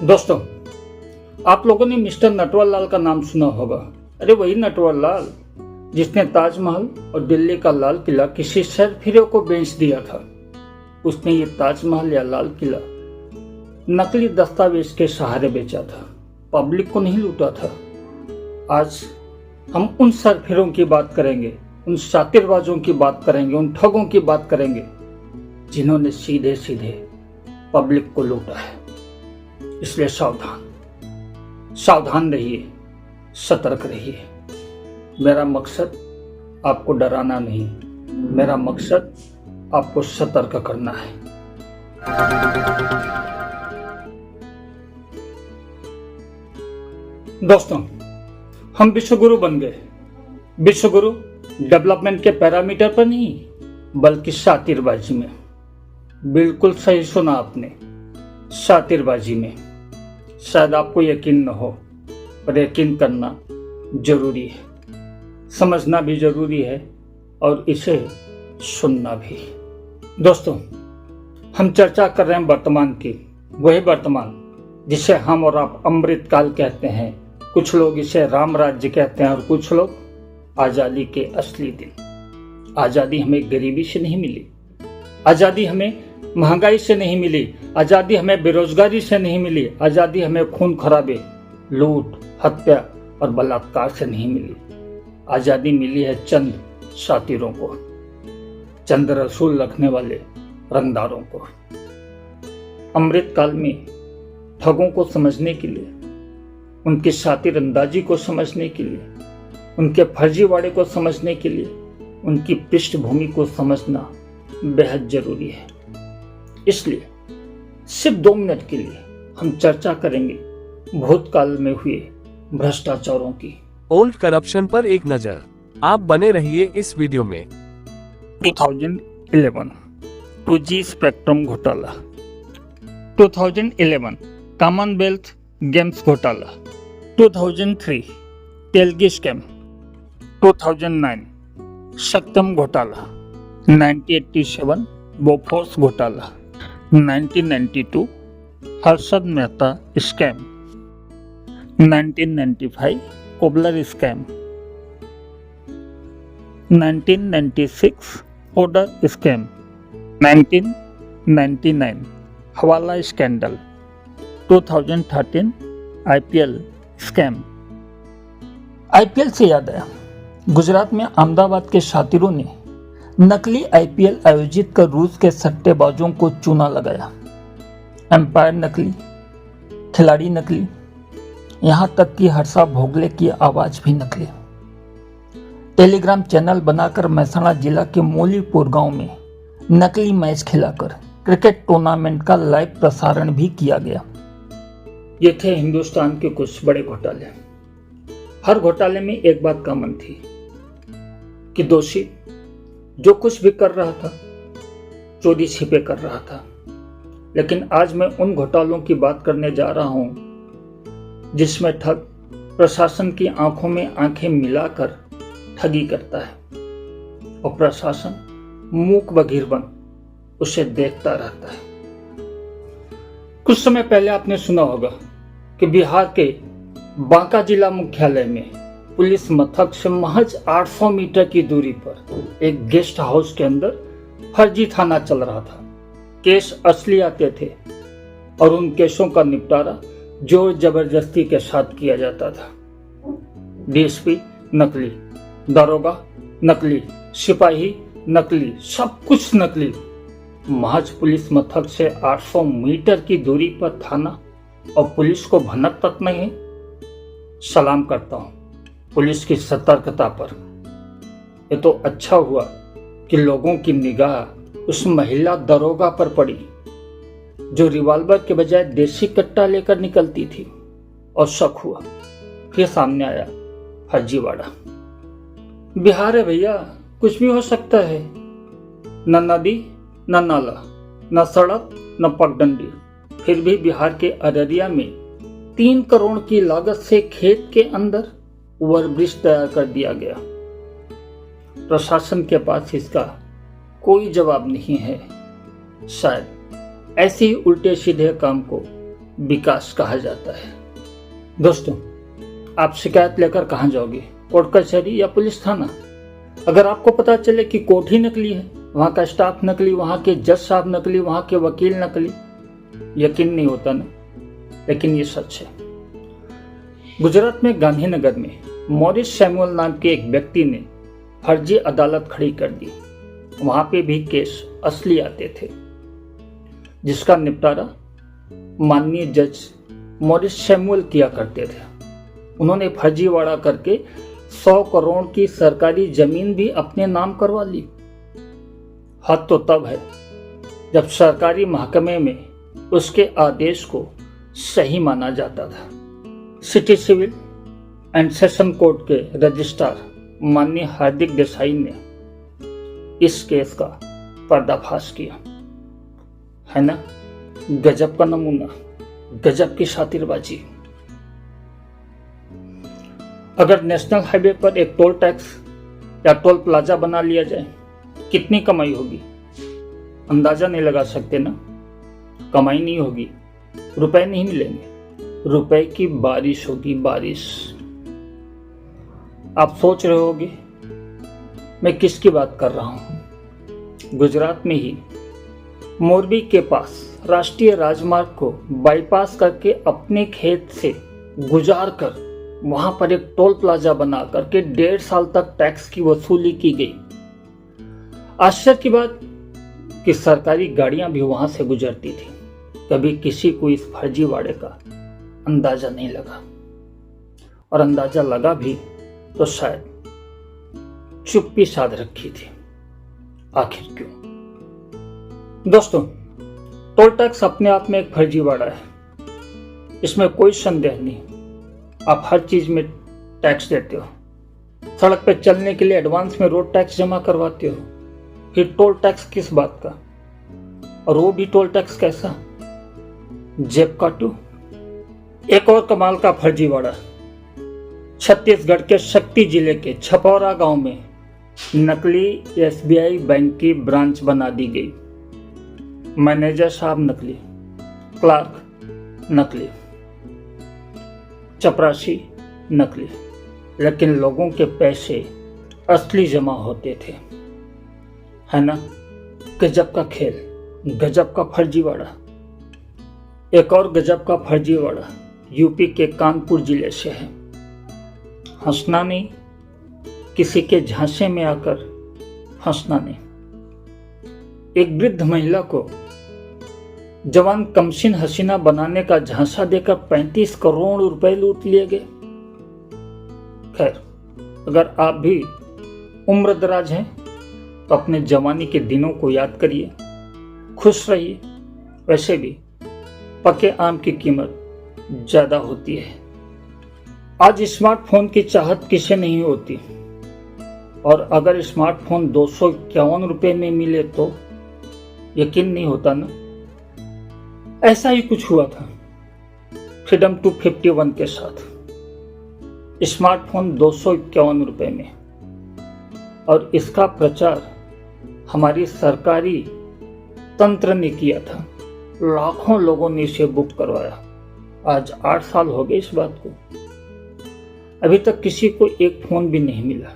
दोस्तों, आप लोगों ने मिस्टर नटवर लाल का नाम सुना होगा। अरे वही नटवर लाल जिसने ताजमहल और दिल्ली का लाल किला किसी सरफिरे को बेच दिया था। उसने ये ताजमहल या लाल किला नकली दस्तावेज के सहारे बेचा था, पब्लिक को नहीं लूटा था। आज हम उन सरफिरों की बात करेंगे, उन शातिरबाजों की बात करेंगे, उन ठगों की बात करेंगे जिन्होंने सीधे सीधे पब्लिक को लूटा है। इसलिए सावधान रहिए, सतर्क रहिए। मेरा मकसद आपको डराना नहीं, मेरा मकसद आपको सतर्क करना है। दोस्तों, हम विश्वगुरु बन गए। विश्वगुरु डेवलपमेंट के पैरामीटर पर नहीं, बल्कि शातिरबाजी में। बिल्कुल सही सुना आपने, शातिरबाजी में। शायद आपको यकीन न हो, पर यकीन करना जरूरी है, समझना भी जरूरी है और इसे सुनना भी। दोस्तों, हम चर्चा कर रहे हैं वर्तमान की, वही वर्तमान जिसे हम और आप अमृत काल कहते हैं। कुछ लोग इसे राम राज्य कहते हैं और कुछ लोग आजादी के असली दिन। आजादी हमें गरीबी से नहीं मिली, आजादी हमें महंगाई से नहीं मिली, आजादी हमें बेरोजगारी से नहीं मिली, आजादी हमें खून खराबे, लूट, हत्या और बलात्कार से नहीं मिली। आजादी मिली है चंद शातिरों को, चंद रसूल रखने वाले रंगदारों को। अमृत काल में ठगों को समझने के लिए, उनकी शातिर अंदाजी को समझने के लिए, उनके फर्जीवाड़े को समझने के लिए, उनकी पृष्ठभूमि को समझना बेहद जरूरी है। इसलिए सिर्फ 2 मिनट के लिए हम चर्चा करेंगे भूतकाल में हुए भ्रष्टाचारों की। ओल्ड करप्शन पर एक नजर। आप बने रहिए इस वीडियो में। 2011 2G स्पेक्ट्रम घोटाला, 2011 कॉमनवेल्थ गेम्स घोटाला, 2003 तेलगी स्कैम, 2009 सत्यम घोटाला, 1987 बोफोर्स घोटाला, 1992 Harshad Mehta scam, 1995 cobbler scam, 1996 order scam, 1999 हवाला स्कैंडल, 2013 IPL स्कैम। IPL से याद आया, गुजरात में अहमदाबाद के शातिरों ने नकली IPL आयोजित कर रूस के सट्टेबाजों को चूना लगाया। एम्पायर नकली, खिलाड़ी नकली, यहां तक कि हर्षा भोगले की आवाज भी नकली। टेलीग्राम चैनल बनाकर महसाणा जिला के मौलीपुर गांव में नकली मैच खिलाकर क्रिकेट टूर्नामेंट का लाइव प्रसारण भी किया गया। ये थे हिंदुस्तान के कुछ बड़े घोटाले। हर घोटाले में एक बात कॉमन थी कि दोषी जो कुछ भी कर रहा था चोरी छिपे कर रहा था। लेकिन आज मैं उन घोटालों की बात करने जा रहा हूं जिसमें ठग प्रशासन की आंखों में आंखें मिलाकर ठगी करता है और प्रशासन मूक बधिर बन उसे देखता रहता है। कुछ समय पहले आपने सुना होगा कि बिहार के बांका जिला मुख्यालय में पुलिस मथक से महज 800 मीटर की दूरी पर एक गेस्ट हाउस के अंदर फर्जी थाना चल रहा था। केस असली आते थे और उन केसों का निपटारा जोर जबरदस्ती के साथ किया जाता था। डीएसपी नकली, दारोगा नकली, सिपाही नकली, सब कुछ नकली। महज पुलिस मथक से 800 मीटर की दूरी पर थाना और पुलिस को भनक तक नहीं। सलाम करता हूं पुलिस की सतर्कता पर। ये तो अच्छा हुआ कि लोगों की निगाह उस महिला दरोगा पर पड़ी जो रिवॉल्वर के बजाय देसी कट्टा लेकर निकलती थी। और शक हुआ, फिर सामने आया फर्जीवाड़ा। बिहार है भैया, कुछ भी हो सकता है। न नदी, न नाला, न सड़क, न पगडंडी। फिर भी बिहार के अररिया में 3 करोड़ की लागत से खेत के अंदर ओवरब्रिज तैयार कर दिया गया। प्रशासन के पास इसका कोई जवाब नहीं है। शायद ऐसे ही उल्टे सीधे काम को विकास कहा जाता है। दोस्तों, आप शिकायत लेकर कहाँ जाओगे? कोर्ट कचहरी या पुलिस थाना? अगर आपको पता चले कि कोर्ट ही नकली है, वहां का स्टाफ नकली, वहां के जज साहब नकली, वहां के वकील नकली, यकीन नहीं होता ना, लेकिन ये सच है। गुजरात में गांधीनगर में मॉरिस सैमुअल नाम के एक व्यक्ति ने फर्जी अदालत खड़ी कर दी। वहां पे भी केस असली आते थे, जिसका निपटारा माननीय जज मॉरिस सैमुअल किया करते थे। उन्होंने फर्जीवाड़ा करके 100 करोड़ की सरकारी जमीन भी अपने नाम करवा ली। हद तो तब है जब सरकारी महकमे में उसके आदेश को सही माना जाता था। City civil and session court के रजिस्ट्रार माननीय हार्दिक देसाई ने इस केस का पर्दाफाश किया। है ना गजब का नमूना, गजब की शातिरबाजी। अगर नेशनल हाईवे पर एक टोल टैक्स या टोल प्लाजा बना लिया जाए, कितनी कमाई होगी? अंदाजा नहीं लगा सकते ना। कमाई नहीं होगी, रुपए नहीं मिलेंगे, रुपए की बारिश होगी, बारिश। आप सोच रहे होगे मैं किसकी बात कर रहा हूं? गुजरात में ही मोरबी के पास राष्ट्रीय राजमार्ग को बाईपास करके अपने खेत से गुजार कर वहां पर एक टोल प्लाजा बना करके 1.5 साल तक टैक्स की वसूली की गई। आश्चर्य की बात कि सरकारी गाड़ियां भी वहां से गुजरती थी। कभी किसी को इस फर्जीवाड़े का अंदाजा नहीं लगा, और अंदाजा लगा भी तो शायद चुप्पी साध रखी थी। आखिर क्यों? दोस्तों, टोल टैक्स अपने आप में एक फर्जीवाड़ा है, इसमें कोई संदेह नहीं। आप हर चीज में टैक्स देते हो। सड़क पे चलने के लिए एडवांस में रोड टैक्स जमा करवाते हो, फिर टोल टैक्स किस बात का? और वो भी टोल टैक्स कैसा? जेब काटू। एक और कमाल का फर्जीवाड़ा, छत्तीसगढ़ के शक्ति जिले के छपौरा गांव में नकली एसबीआई बैंक की ब्रांच बना दी गई। मैनेजर साहब नकली, क्लार्क नकली, चपरासी नकली, लेकिन लोगों के पैसे असली जमा होते थे। है ना गजब का खेल, गजब का फर्जीवाड़ा। एक और गजब का फर्जीवाड़ा यूपी के कानपुर जिले से है। हंसना नहीं, किसी के झांसे में आकर हंसना नहीं। एक वृद्ध महिला को जवान कमसिन हसीना बनाने का झांसा देकर 35 करोड़ रुपए लूट लिए गए। खैर, अगर आप भी उम्रदराज हैं तो अपने जवानी के दिनों को याद करिए, खुश रहिए। वैसे भी पके आम की कीमत ज्यादा होती है। आज स्मार्टफोन की चाहत किसे नहीं होती, और अगर स्मार्टफोन 251 रुपए में मिले तो यकीन नहीं होता ना। ऐसा ही कुछ हुआ था फ्रीडम 251 के साथ। स्मार्टफोन 251 रुपए में, और इसका प्रचार हमारी सरकारी तंत्र ने किया था। लाखों लोगों ने इसे बुक करवाया। आज 8 साल हो गए इस बात को, अभी तक किसी को एक फोन भी नहीं मिला।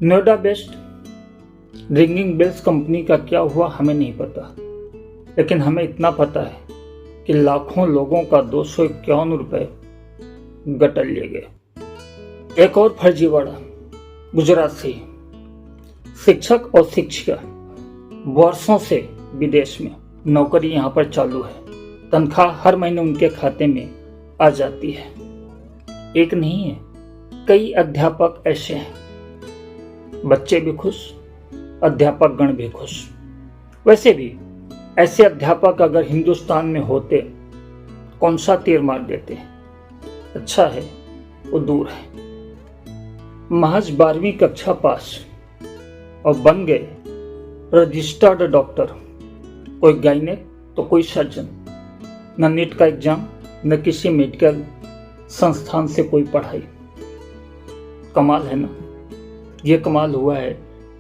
Noida based Ringing Bells company का क्या हुआ हमें नहीं पता, लेकिन हमें इतना पता है कि लाखों लोगों का 251 रुपए गटर लिए गए। एक और फर्जीवाड़ा गुजरात से। शिक्षक और शिक्षिका वर्षों से विदेश में, नौकरी यहाँ पर चालू है, तनख्वाह हर महीने उनके खाते में आ जाती है। एक नहीं है, कई अध्यापक ऐसे हैं। बच्चे भी खुश, अध्यापक गण भी खुश। वैसे भी ऐसे अध्यापक अगर हिंदुस्तान में होते, कौन सा तीर मार देते। अच्छा है वो दूर है। महज 12वीं कक्षा पास और बन गए रजिस्टर्ड डॉक्टर। कोई गायनेक तो कोई सर्जन। न नीट का एग्जाम, न किसी मेडिकल संस्थान से कोई पढ़ाई। कमाल है ना। ये कमाल हुआ है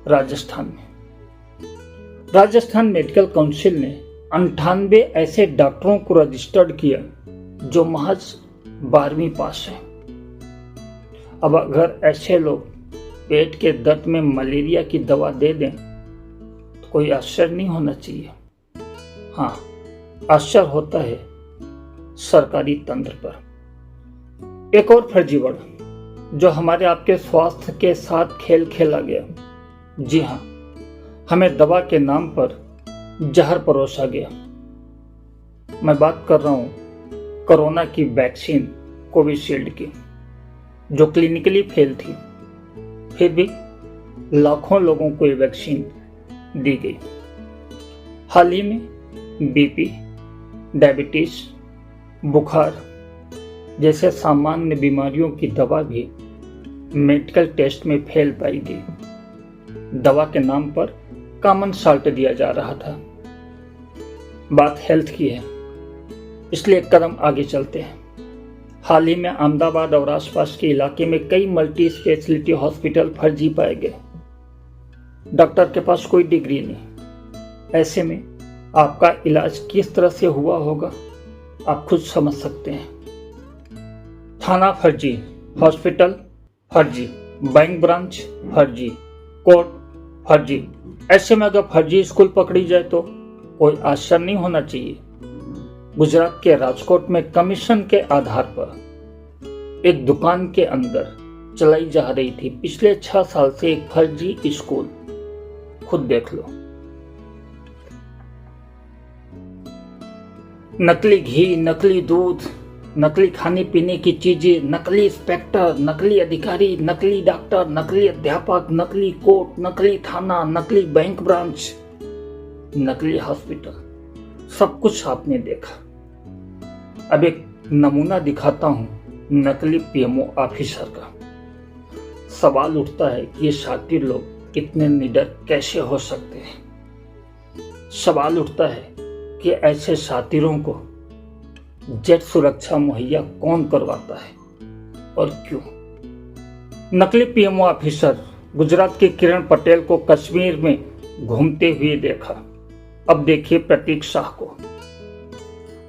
राजस्थान में। राजस्थान मेडिकल काउंसिल ने 98 ऐसे डॉक्टरों को रजिस्टर्ड किया जो महज 12वीं पास है। अब अगर ऐसे लोग पेट के दर्द में मलेरिया की दवा दे दें तो कोई आश्चर्य नहीं होना चाहिए। हाँ, आश्चर्य होता है सरकारी तंत्र पर। एक और फर्जीवाड़ा जो हमारे आपके स्वास्थ्य के साथ खेल खेला गया। जी हाँ, हमें दवा के नाम पर जहर परोसा गया। मैं बात कर रहा हूं कोरोना की वैक्सीन कोविशील्ड की, जो क्लिनिकली फेल थी, फिर भी लाखों लोगों को ये वैक्सीन दी गई। हाल ही में बीपी, डायबिटीज, बुखार जैसे सामान्य बीमारियों की दवा भी मेडिकल टेस्ट में फेल पाई गई। दवा के नाम पर कॉमन साल्ट दिया जा रहा था। बात हेल्थ की है, इसलिए एक कदम आगे चलते हैं। हाल ही में अहमदाबाद और आसपास के इलाके में कई मल्टी स्पेशलिटी हॉस्पिटल फर्जी पाए गए। डॉक्टर के पास कोई डिग्री नहीं। ऐसे में आपका इलाज किस तरह से हुआ होगा आप खुद समझ सकते हैं। थाना फर्जी, हॉस्पिटल फर्जी, बैंक ब्रांच फर्जी, कोर्ट फर्जी। ऐसे में अगर फर्जी स्कूल पकड़ी जाए तो कोई आश्चर्य नहीं होना चाहिए। गुजरात के राजकोट में कमीशन के आधार पर एक दुकान के अंदर चलाई जा रही थी पिछले 6 साल से एक फर्जी स्कूल। खुद देख लो। नकली घी, नकली दूध, नकली खाने पीने की चीजें, नकली इंस्पेक्टर, नकली अधिकारी, नकली डॉक्टर, नकली अध्यापक, नकली कोर्ट, नकली थाना, नकली बैंक ब्रांच, नकली हॉस्पिटल, सब कुछ आपने देखा। अब एक नमूना दिखाता हूं नकली पीएमओ ऑफिसर का। सवाल उठता है कि ये शातिर लोग इतने निडर कैसे हो सकते हैं। सवाल उठता है कि ऐसे शातिरों को जेट सुरक्षा मुहैया कौन करवाता है और क्यों। नकली पीएमओ ऑफिसर गुजरात के किरण पटेल को कश्मीर में घूमते हुए देखा। अब देखिए प्रतीक शाह को।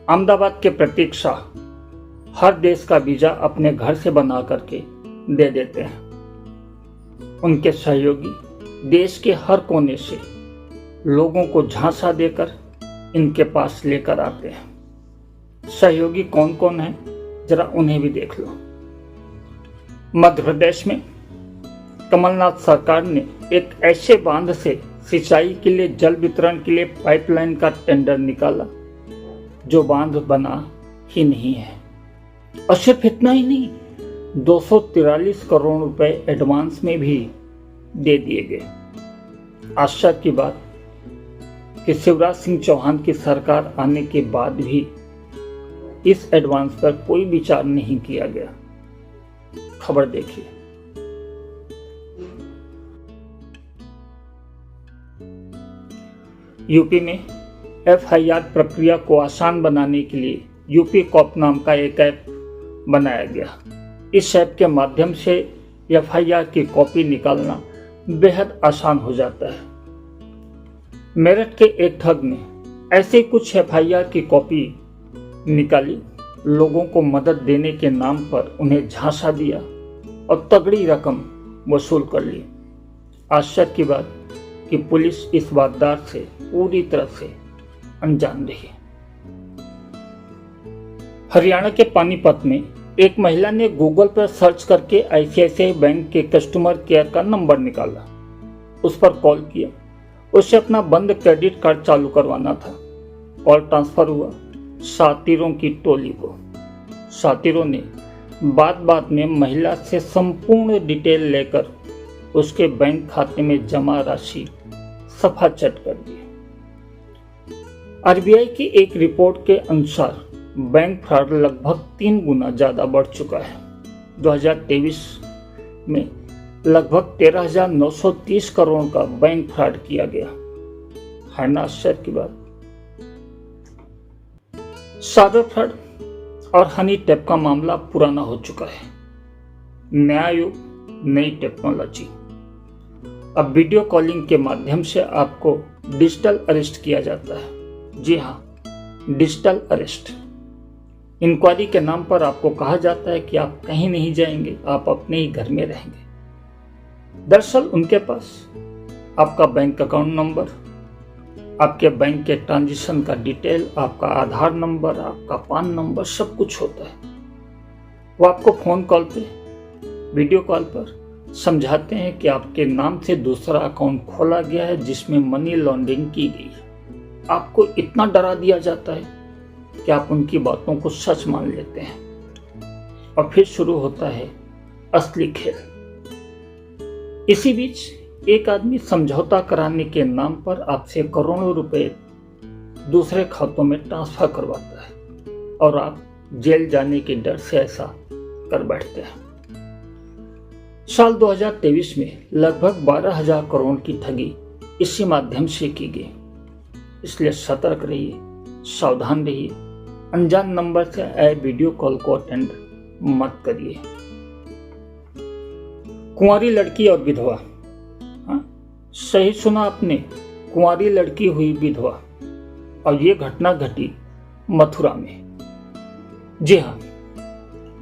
अहमदाबाद के प्रतीक शाह हर देश का वीजा अपने घर से बना करके दे देते हैं। उनके सहयोगी देश के हर कोने से लोगों को झांसा देकर इनके पास लेकर आते हैं। सहयोगी कौन कौन है जरा उन्हें भी देख लो। मध्य प्रदेश में कमलनाथ सरकार ने एक ऐसे बांध से सिंचाई के लिए जल वितरण के लिए पाइपलाइन का टेंडर निकाला जो बांध बना ही नहीं है। और सिर्फ इतना ही नहीं, 243 करोड़ रुपए एडवांस में भी दे दिए गए। आश्चर्य की बात कि शिवराज सिंह चौहान की सरकार आने के बाद भी इस एडवांस पर कोई विचार नहीं किया गया। खबर देखिए। यूपी में एफआईआर प्रक्रिया को आसान बनाने के लिए यूपी कॉप नाम का एक ऐप बनाया गया। इस ऐप के माध्यम से एफआईआर की कॉपी निकालना बेहद आसान हो जाता है। मेरठ के एक ठग ने ऐसे कुछ एफआईआर की कॉपी निकाली, लोगों को मदद देने के नाम पर उन्हें झांसा दिया और तगड़ी रकम वसूल कर ली। आश्चर्य की बात कि पुलिस इस वारदात से पूरी तरह से अनजान रही। हरियाणा के पानीपत में एक महिला ने गूगल पर सर्च करके आईसीआईसीआई बैंक के कस्टमर केयर का नंबर निकाला, उस पर कॉल किया। उसे अपना बंद क्रेडिट कार्ड चालू करवाना था। कॉल ट्रांसफर हुआ शातिरों की टोली को। शातिरों ने बात में महिला से संपूर्ण डिटेल लेकर उसके बैंक खाते में जमा राशि सफा चट कर दी। आरबीआई की एक रिपोर्ट के अनुसार बैंक फ्रॉड लगभग 3 गुना ज्यादा बढ़ चुका है। 2023 में लगभग 13,930 करोड़ का बैंक फ्रॉड किया गया है ना। आश्चर्य की बात। साइबर फ्रॉड और हनी ट्रैप का मामला पुराना हो चुका है। नया युग, नई टेक्नोलॉजी। अब वीडियो कॉलिंग के माध्यम से आपको डिजिटल अरेस्ट किया जाता है। जी हाँ, डिजिटल अरेस्ट। इंक्वायरी के नाम पर आपको कहा जाता है कि आप कहीं नहीं जाएंगे, आप अपने ही घर में रहेंगे। दरअसल उनके पास आपका बैंक अकाउंट नंबर, आपके बैंक के ट्रांजैक्शन का डिटेल, आपका आधार नंबर, आपका पान नंबर, सब कुछ होता है। वो आपको फोन कॉल पे, वीडियो कॉल पर समझाते हैं कि आपके नाम से दूसरा अकाउंट खोला गया है जिसमें मनी लॉन्ड्रिंग की गई है। आपको इतना डरा दिया जाता है कि आप उनकी बातों को सच मान लेते हैं और फिर शुरू होता है असली खेल। इसी बीच एक आदमी समझौता कराने के नाम पर आपसे करोड़ों रुपए दूसरे खातों में ट्रांसफर करवाता है और आप जेल जाने के डर से ऐसा कर बैठते हैं। साल 2023 में लगभग 12,000 करोड़ की ठगी इसी माध्यम से की गई। इसलिए सतर्क रहिए, सावधान रहिए, अनजान नंबर से आए वीडियो कॉल को अटेंड मत करिए। कुंवारी लड़की और विधवा, हाँ, सही सुना आपने, कुंवारी लड़की हुई विधवा। और ये घटना घटी मथुरा में। जी हाँ,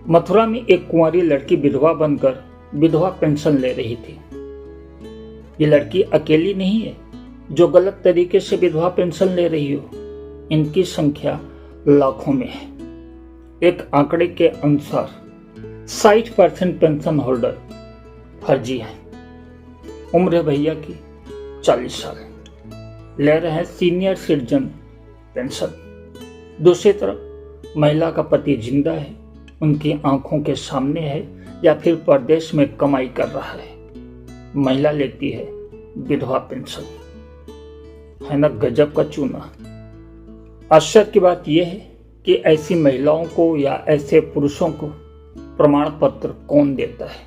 मथुरा में एक कुंवारी लड़की विधवा बनकर विधवा पेंशन ले रही थी। ये लड़की अकेली नहीं है जो गलत तरीके से विधवा पेंशन ले रही हो। इनकी संख्या लाखों में है। एक आंकड़े के अनुसार 60% पेंशन होल्डर फर्जी हैं। उम्र है भैया की 40 साल, ले रहे हैं सीनियर सिटीजन पेंशन। दूसरी तरफ महिला का पति जिंदा है, उनकी आंखों के सामने है या फिर परदेश में कमाई कर रहा है। महिला लेती है विधवा पेंशन। है ना गजब का चूना। आश्चर्य की बात यह है कि ऐसी महिलाओं को या ऐसे पुरुषों को प्रमाण पत्र कौन देता है?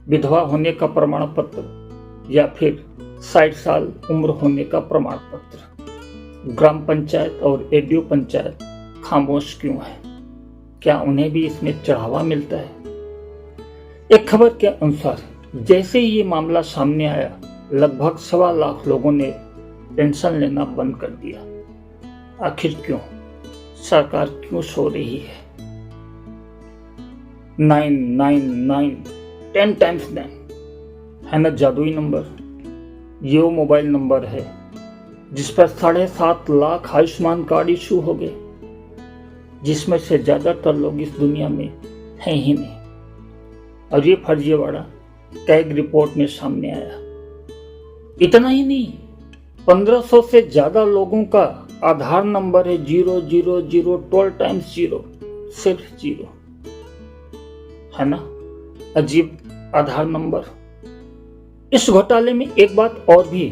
विधवा होने का प्रमाण पत्र या फिर 60 साल उम्र होने का प्रमाण पत्र? ग्राम पंचायत और एडीओ पंचायत खामोश क्यों है? क्या उन्हें भी इसमें चढ़ावा मिलता है? एक खबर के अनुसार जैसे ही ये मामला सामने आया, लगभग 1.25 लाख लोगों ने पेंशन लेना बंद कर दिया। आखिर क्यों? सरकार क्यों सो रही है? 999 10 टाइम्स 9 है ना जादुई नंबर। ये वो मोबाइल नंबर है जिस पर 7.5 लाख आयुष्मान कार्ड इशू हो गए, जिसमें से ज्यादातर लोग इस दुनिया में हैं ही नहीं। और ये फर्जीवाड़ा टैग रिपोर्ट में सामने आया। इतना ही नहीं, 1500 से ज्यादा लोगों का आधार नंबर है 000 12 टाइम्स 0, सिर्फ 0। है ना अजीब आधार नंबर। इस घोटाले में एक बात और भी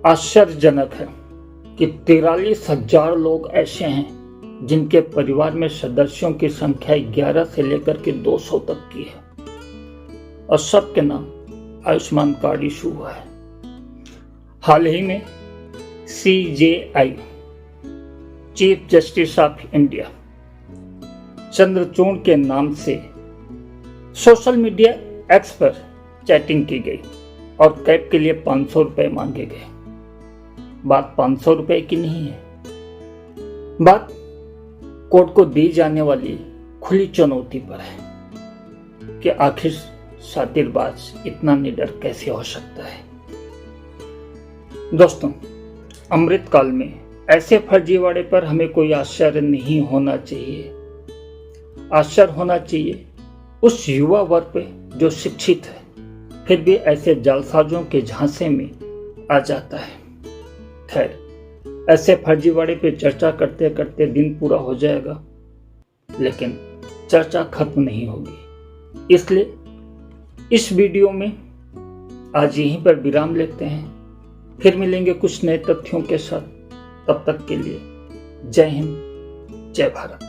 आश्चर्यजनक है कि 43,000 लोग ऐसे हैं जिनके परिवार में सदस्यों की संख्या 11 से लेकर के 200 तक की है और सबके नाम आयुष्मान कार्ड इशू हुआ है। हाल ही में CJI chief justice of India Chandrachud के नाम से सोशल मीडिया एक्स पर चैटिंग की गई और कैब के लिए 500 रुपए मांगे गए। बात 500 रुपए की नहीं है, बात कोर्ट को दी जाने वाली खुली चुनौती पर है कि आखिर शातिरबाज इतना निडर कैसे हो सकता है। दोस्तों, अमृतकाल में ऐसे फर्जीवाड़े पर हमें कोई आश्चर्य नहीं होना चाहिए। आश्चर्य होना चाहिए उस युवा वर्ग पे जो शिक्षित है फिर भी ऐसे जालसाजों के झांसे में आ जाता है। खैर, ऐसे फर्जीवाड़े पे चर्चा करते करते दिन पूरा हो जाएगा, लेकिन चर्चा खत्म नहीं होगी। इसलिए इस वीडियो में आज यहीं पर विराम लेते हैं। फिर मिलेंगे कुछ नए तथ्यों के साथ। तब तक के लिए जय हिंद, जय भारत।